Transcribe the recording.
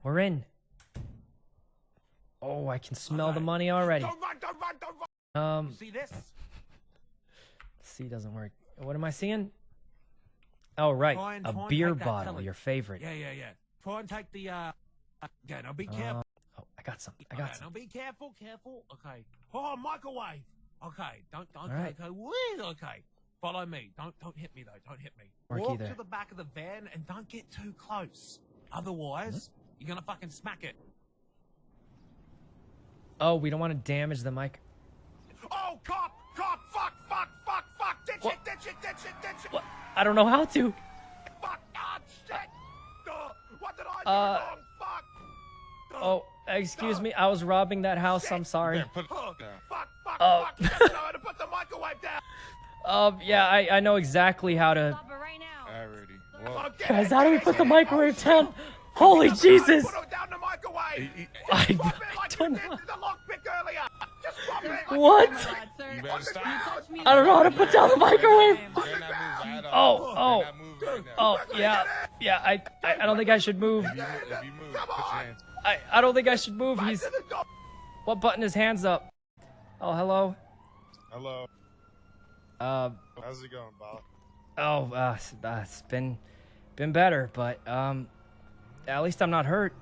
We're in. Oh, I can smell the money already. Don't run. See this? C doesn't work. What am I seeing? Oh, right. A beer bottle, your favorite. Yeah. Try and take the, yeah, now be careful. Oh, I got some. I got some. Now be careful. Okay. Oh, microwave. Okay, don't right. go weird. Okay. Follow me. Don't hit me, though. Don't hit me. Walk to the back of the van and don't get too close. Otherwise, you're gonna fucking smack it. Oh, we don't want to damage the mic. Oh, cop! Fuck! Ditch it! What? I don't know how to. Fuck! Ah, shit! What did I do wrong? Fuck! Oh, excuse me. I was robbing that house. I'm sorry. Fuck! Oh. You don't know how to put the microwave down! Yeah, I know exactly how to... Stop it right now. Alrighty. Well, Guys, how do we put the microwave down? Holy Jesus! Put it down the microwave! I don't know. The lockpick earlier! Just drop it! What? you better stop. I don't know how to put down the microwave. Better not move right off. Better not move right now. Oh, yeah. I don't think I should move. If you move, put your hands. I don't think I should move. What button is hands up? Oh, hello. Hello. How's it going, Bob? Oh, it's been better, but at least I'm not hurt.